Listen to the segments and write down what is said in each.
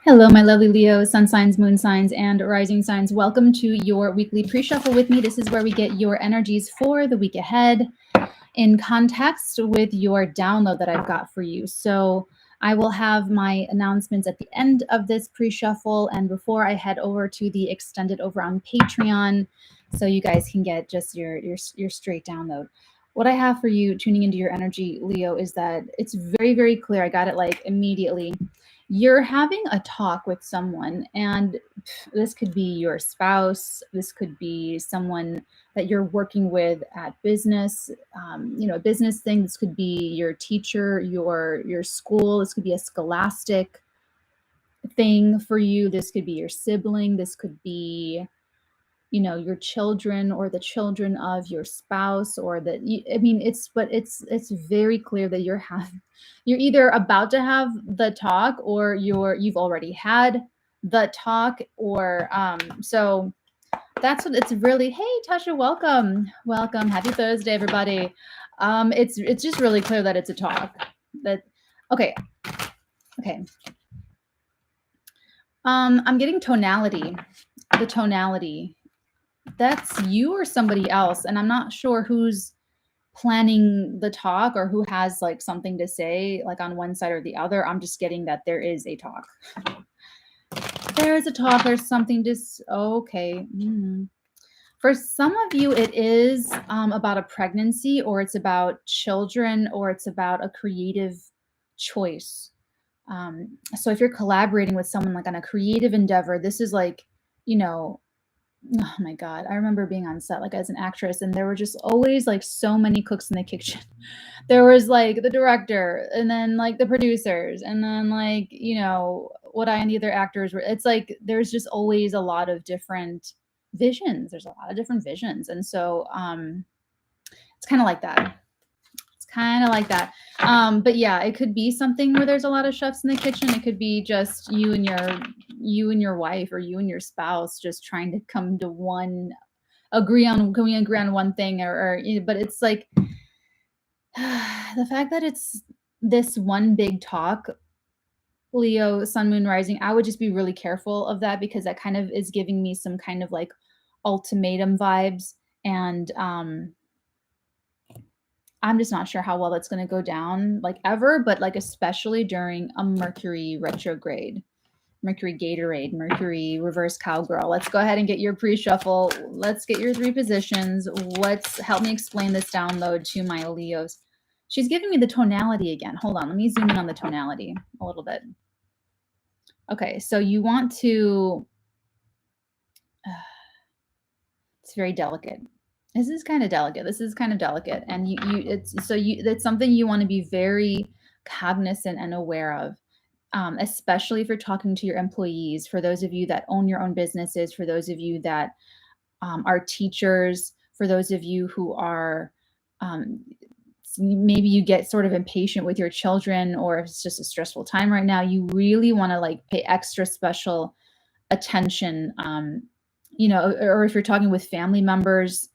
Hello, my lovely Leo, sun signs, moon signs, and rising signs. Welcome to your weekly pre-shuffle with me. This is where we get your energies for the week ahead in context with your download that I've got for you. So I will have my announcements at the end of this pre-shuffle and before I head over to the extended over on Patreon, so you guys can get just your straight download. What I have for you tuning into your energy, Leo, is that it's very, very clear. I got it like immediately. You're having a talk with someone, and this could be your spouse, this could be someone that you're working with at business, a business thing. This could be your teacher, your school. This could be a scholastic thing for you. This could be your sibling. This could be your children or the children of your spouse or it's very clear that you're either about to have the talk or you've already had the talk or so that's what it's really. Hey Tasha, welcome, happy Thursday everybody. It's just really clear that it's a talk. That okay. I'm getting tonality. The tonality, that's you or somebody else, and I'm not sure who's planning the talk or who has like something to say like on one side or the other. I'm just getting that there is a talk. There is a talk. There's something okay. For some of you, it is about a pregnancy, or it's about children, or it's about a creative choice. So if you're collaborating with someone like on a creative endeavor, this is like, oh my God, I remember being on set like as an actress, and there were just always like so many cooks in the kitchen. There was like the director, and then like the producers, and then like, what I and the other actors were. It's like there's just always a lot of different visions. There's a lot of different visions. And so it's kind of like that. But yeah, it could be something where there's a lot of chefs in the kitchen. It could be just you and your wife or you and your spouse just trying to come to can we agree on one thing but it's like the fact that it's this one big talk, Leo, sun, moon, rising, I would just be really careful of that, because that kind of is giving me some kind of like ultimatum vibes. And I'm just not sure how well that's going to go down, like ever, but like especially during a Mercury retrograde, Mercury Gatorade, Mercury reverse cowgirl. Let's go ahead and get your pre-shuffle. Let's get your three positions. Help me explain this download to my Leos. She's giving me the tonality again. Hold on, let me zoom in on the tonality a little bit. Okay, so you want to, it's very delicate. This is kind of delicate. And it's something you want to be very cognizant and aware of, especially if you're talking to your employees. For those of you that own your own businesses, for those of you that are teachers, for those of you who are, maybe you get sort of impatient with your children, or if it's just a stressful time right now, you really want to like pay extra special attention, or if you're talking with family members,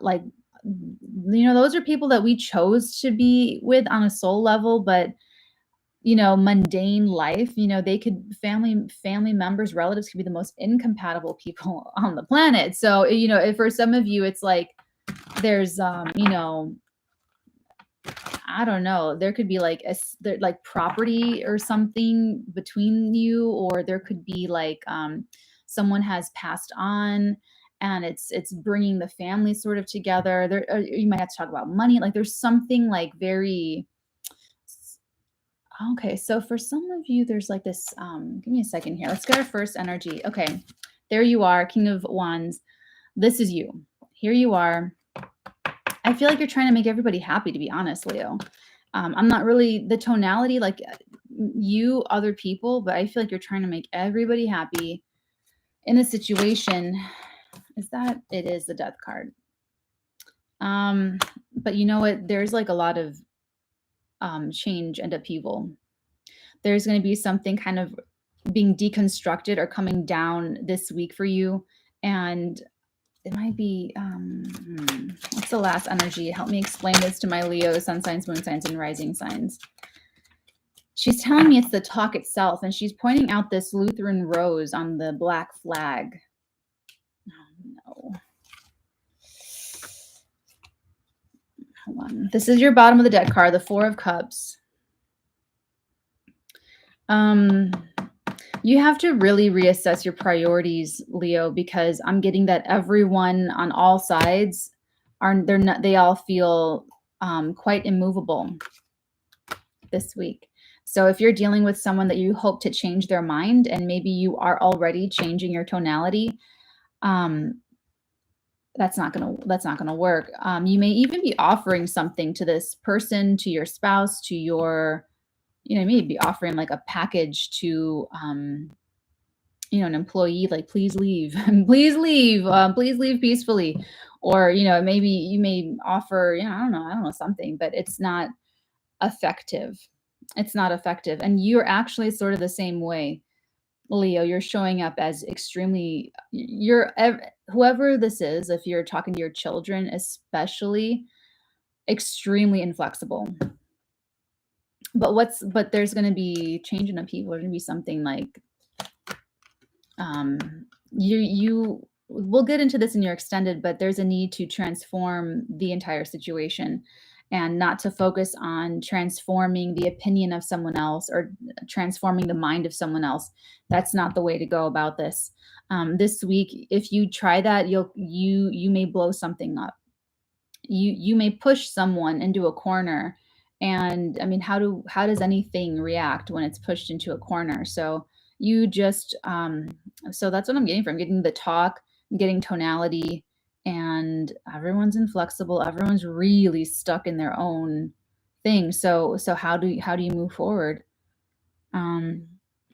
like, those are people that we chose to be with on a soul level, but mundane life, they could family members, relatives could be the most incompatible people on the planet. So, if for some of you, it's like there's, I don't know, there could be like like property or something between you, or there could be like someone has passed on and it's bringing the family sort of together. You might have to talk about money. Like there's something like very okay. So for some of you, there's like this. Give me a second here. Let's get our first energy. Okay, there you are, King of Wands. This is you. Here you are. I feel like you're trying to make everybody happy, to be honest, Leo. I'm not really the tonality like you, other people, but I feel like you're trying to make everybody happy in a situation. It is the Death card. But you know what? There's like a lot of change and upheaval. There's going to be something kind of being deconstructed or coming down this week for you. And it might be, what's the last energy? Help me explain this to my Leo, sun signs, moon signs, and rising signs. She's telling me it's the talk itself, and she's pointing out this Lutheran rose on the black flag. Oh, no. Hold on. This is your bottom of the deck card, the Four of Cups. You have to really reassess your priorities, Leo, because I'm getting that everyone on all sides they all feel quite immovable this week. So if you're dealing with someone that you hope to change their mind, and maybe you are already changing your tonality, that's not gonna work. You may even be offering something to this person, to your spouse, to your, maybe offering like a package to, an employee, like, please leave, please leave peacefully. Or, maybe you may offer, I don't know, something, but it's not effective. It's not effective. And you're actually sort of the same way, Leo. You're showing up as extremely, whoever this is, if you're talking to your children, especially, extremely inflexible. But there's going to be change in upheaval. There's going to be something like, we'll get into this in your extended, but there's a need to transform the entire situation, and not to focus on transforming the opinion of someone else or transforming the mind of someone else. That's not the way to go about this. This week, if you try that, you may blow something up. You may push someone into a corner, and I mean, how does anything react when it's pushed into a corner? So you just so that's what I'm getting from getting the talk, getting tonality, and everyone's inflexible. Everyone's really stuck in their own thing. So how do you move forward? We're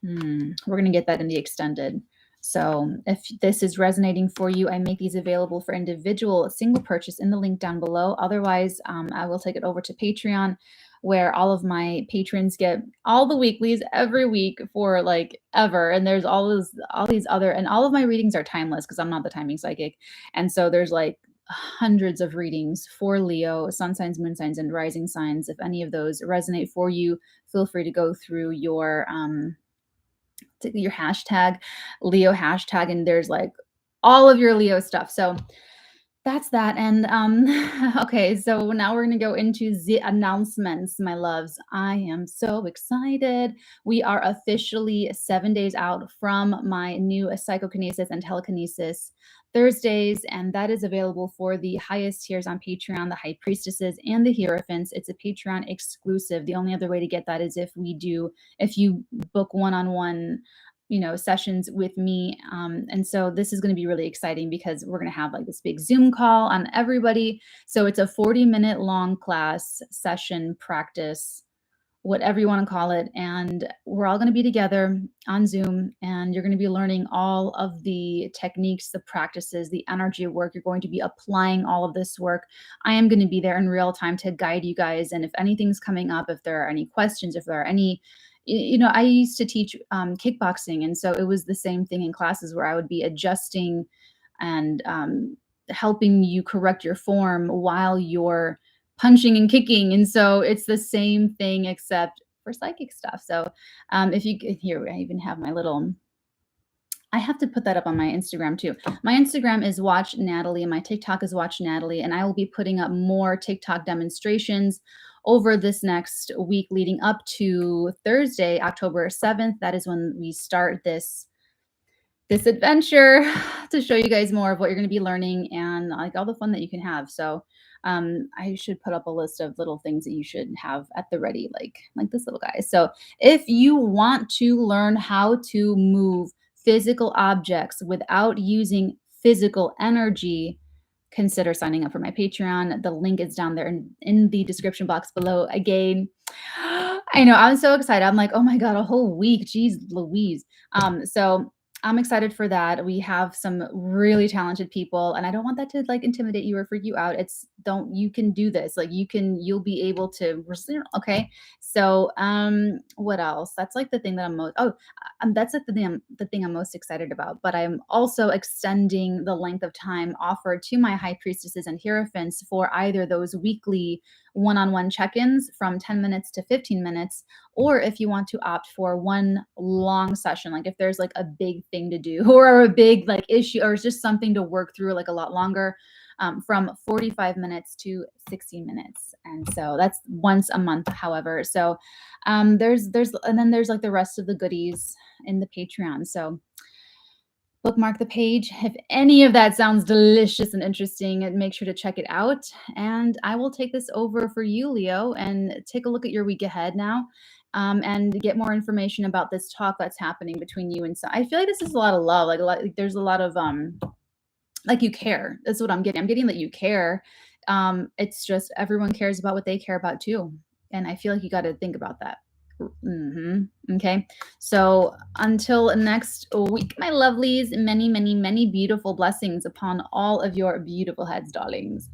gonna get that in the extended. So if this is resonating for you, I make these available for individual single purchase in the link down below. Otherwise, I will take it over to Patreon, where all of my patrons get all the weeklies every week for like ever. And there's all these other, and all of my readings are timeless because I'm not the timing psychic. And so there's like hundreds of readings for Leo, sun signs, moon signs, and rising signs. If any of those resonate for you, feel free to go through your hashtag, Leo hashtag, and there's like all of your Leo stuff. So that's that. And okay, so now we're gonna go into the announcements, my loves. I am so excited. We are officially 7 days out from my new psychokinesis and telekinesis Thursdays, and that is available for the highest tiers on Patreon, the high priestesses and the hierophants. It's a Patreon exclusive. The only other way to get that is if you book one-on-one sessions with me. And so this is going to be really exciting because we're going to have like this big Zoom call on everybody. So it's a 40-minute long class session, practice, whatever you want to call it. And we're all going to be together on Zoom, and you're going to be learning all of the techniques, the practices, the energy work. You're going to be applying all of this work. I am going to be there in real time to guide you guys. And if anything's coming up, if there are any questions, if there are any, I used to teach kickboxing. And so it was the same thing in classes where I would be adjusting and helping you correct your form while you're punching and kicking. And so it's the same thing except for psychic stuff. So if you here, I even have my little, I have to put that up on my Instagram too. My Instagram is Watch Natalie, and my TikTok is Watch Natalie, and I will be putting up more TikTok demonstrations over this next week leading up to Thursday, October 7th. That is when we start this adventure to show you guys more of what you're going to be learning and like all the fun that you can have. So I should put up a list of little things that you should have at the ready, like this little guy. So if you want to learn how to move physical objects without using physical energy, consider signing up for my Patreon. The link is down there in the description box below. Again, I know I'm so excited. I'm like, oh my God, a whole week. Geez, Louise. So I'm excited for that. We have some really talented people, and I don't want that to like intimidate you or freak you out. You can do this. Like you'll be able to, okay. So, what else? That's like the thing that that's like the thing I'm most excited about, but I'm also extending the length of time offered to my high priestesses and hierophants for either those weekly one-on-one check-ins from 10 minutes to 15 minutes, or if you want to opt for one long session, like if there's like a big thing to do or a big like issue or it's just something to work through like a lot longer, from 45 minutes to 60 minutes. And so that's once a month, however. So and then there's like the rest of the goodies in the Patreon. So bookmark the page. If any of that sounds delicious and interesting, make sure to check it out. And I will take this over for you, Leo, and take a look at your week ahead now, and get more information about this talk that's happening between you and I feel like this is a lot of love. Like there's a lot of like you care. That's what I'm getting. I'm getting that you care. It's just everyone cares about what they care about too. And I feel like you got to think about that. Okay. So until next week, my lovelies, many, many, many beautiful blessings upon all of your beautiful heads, darlings.